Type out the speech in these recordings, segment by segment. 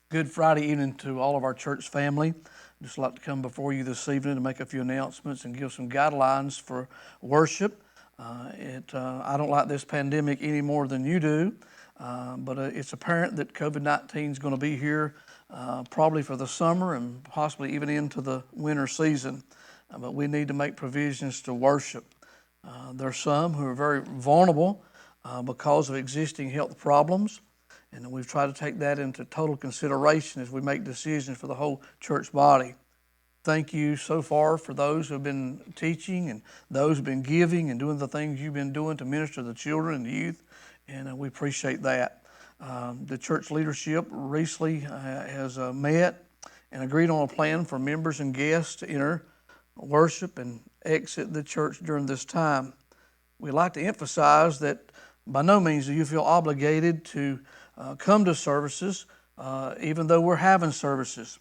Good Friday evening to all of our church family. I'd just like to come before you this evening to make a few announcements and give some guidelines for worship. I don't like this pandemic any more than you do, but it's apparent that COVID-19 is going to be here probably for the summer and possibly even into the winter season. But we need to make provisions to worship. There are some who are very vulnerable because of existing health problems. And we've tried to take that into total consideration as we make decisions for the whole church body. Thank you so far for those who have been teaching and those who have been giving and doing the things you've been doing to minister to the children and the youth, and we appreciate that. The church leadership recently has met and agreed on a plan for members and guests to enter, worship, and exit the church during this time. We'd like to emphasize that by no means do you feel obligated to come to services, even though we're having services.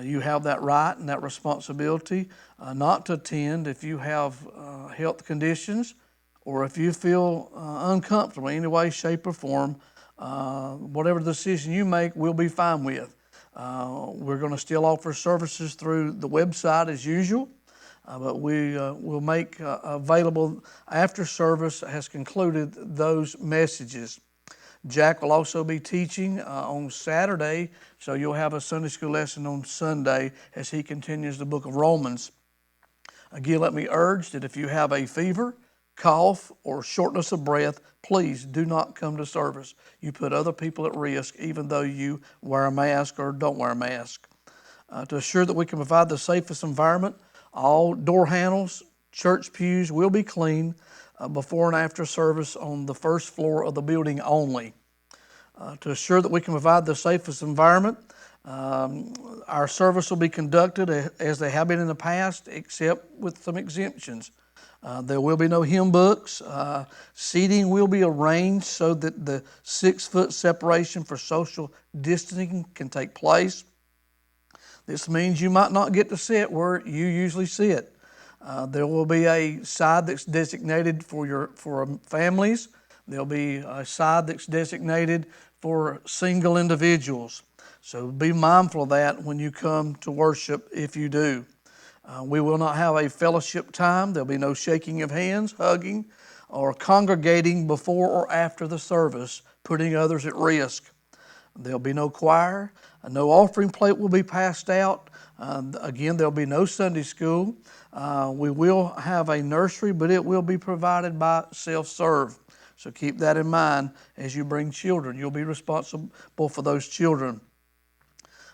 You have that right and that responsibility not to attend if you have health conditions or if you feel uncomfortable in any way, shape, or form. Whatever decision you make, we'll be fine with. We're going to still offer services through the website as usual. But we will make available after service has concluded those messages. Jack will also be teaching on Saturday, so you'll have a Sunday school lesson on Sunday as he continues the book of Romans. Again, let me urge that if you have a fever, cough, or shortness of breath, please do not come to service. You put other people at risk even though you wear a mask or don't wear a mask. To assure that we can provide the safest environment, all door handles, church pews will be cleaned before and after service on the first floor of the building only. To assure that we can provide the safest environment, our service will be conducted as they have been in the past, except with some exemptions. There will be no hymn books. Seating will be arranged so that the 6-foot separation for social distancing can take place. This means you might not get to sit where you usually sit. There will be a side that's designated for families. There'll be a side that's designated for single individuals. So be mindful of that when you come to worship if you do. We will not have a fellowship time. There'll be no shaking of hands, hugging, or congregating before or after the service, putting others at risk. There'll be no choir. No offering plate will be passed out. Again, there'll be no Sunday school. We will have a nursery, but it will be provided by self-serve. So keep that in mind as you bring children. You'll be responsible for those children.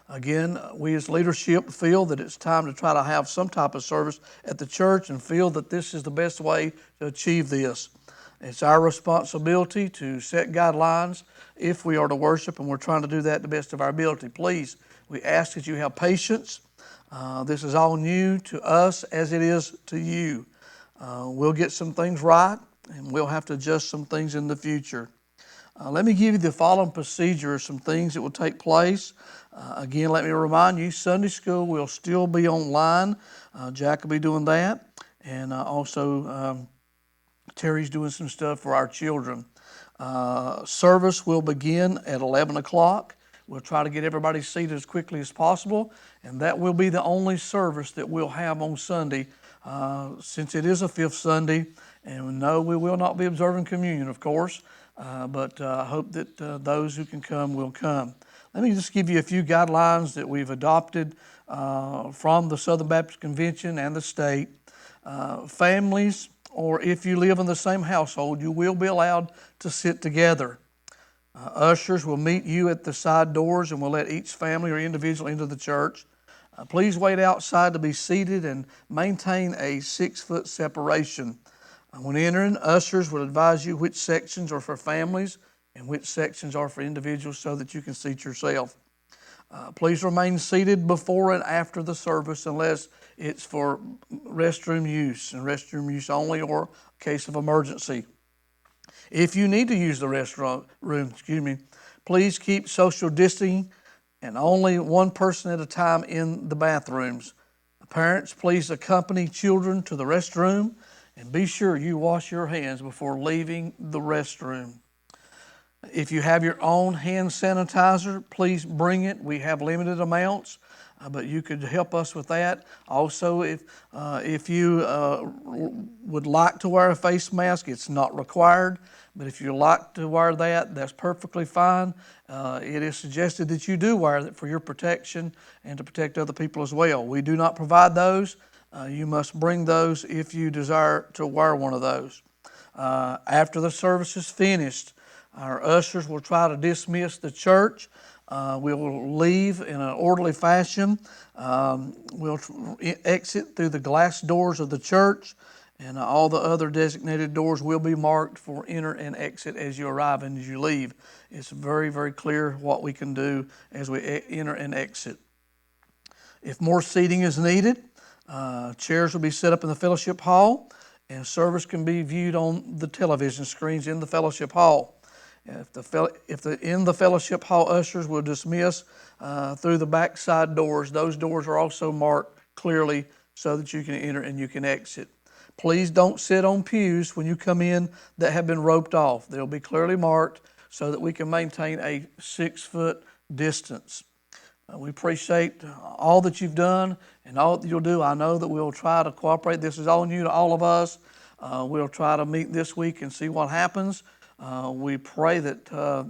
Again, we as leadership feel that it's time to try to have some type of service at the church and feel that this is the best way to achieve this. It's our responsibility to set guidelines if we are to worship, and we're trying to do that to the best of our ability. Please, we ask that you have patience. This is all new to us as it is to you. We'll get some things right, and we'll have to adjust some things in the future. Let me give you the following procedure, some things that will take place. Again, let me remind you, Sunday school will still be online. Jack will be doing that, and also Terry's doing some stuff for our children. Service will begin at 11 o'clock. We'll try to get everybody seated as quickly as possible, and that will be the only service that we'll have on Sunday since it is a fifth Sunday. And no, we will not be observing communion, of course, but I hope that those who can come will come. Let me just give you a few guidelines that we've adopted from the Southern Baptist Convention and the state. Families, or if you live in the same household, you will be allowed to sit together. Ushers will meet you at the side doors and will let each family or individual into the church. Please wait outside to be seated and maintain a 6-foot separation. When entering, ushers will advise you which sections are for families and which sections are for individuals so that you can seat yourself. Please remain seated before and after the service unless it's for restroom use and restroom use only or case of emergency. If you need to use the restroom, please keep social distancing and only one person at a time in the bathrooms. Parents, please accompany children to the restroom and be sure you wash your hands before leaving the restroom. If you have your own hand sanitizer, please bring it. We have limited amounts, but you could help us with that. Also, if you would like to wear a face mask, it's not required, but if you like to wear that, that's perfectly fine. It is suggested that you do wear it for your protection and to protect other people as well. We do not provide those. You must bring those if you desire to wear one of those. After the service is finished, our ushers will try to dismiss the church. We will leave in an orderly fashion. We'll exit through the glass doors of the church, and all the other designated doors will be marked for enter and exit as you arrive and as you leave. It's very, very clear what we can do as we enter and exit. If more seating is needed, chairs will be set up in the fellowship hall, and service can be viewed on the television screens in the fellowship hall. If the in the fellowship hall ushers will dismiss through the backside doors, those doors are also marked clearly so that you can enter and you can exit. Please don't sit on pews when you come in that have been roped off. They'll be clearly marked so that we can maintain a 6-foot distance. We appreciate all that you've done and all that you'll do. I know that we'll try to cooperate. This is all new to all of us. We'll try to meet this week and see what happens. We pray that,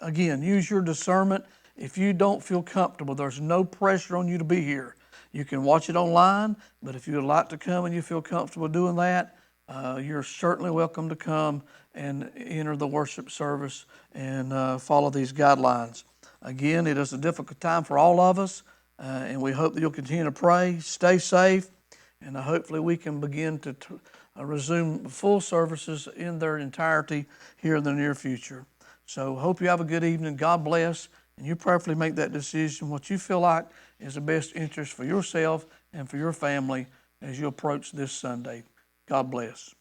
again, use your discernment. If you don't feel comfortable, there's no pressure on you to be here. You can watch it online, but if you would like to come and you feel comfortable doing that, you're certainly welcome to come and enter the worship service and follow these guidelines. Again, it is a difficult time for all of us, and we hope that you'll continue to pray, stay safe, and hopefully we can begin to resume full services in their entirety here in the near future. So hope you have a good evening. God bless, and you prayerfully make that decision, what you feel like is the best interest for yourself and for your family as you approach this Sunday. God bless.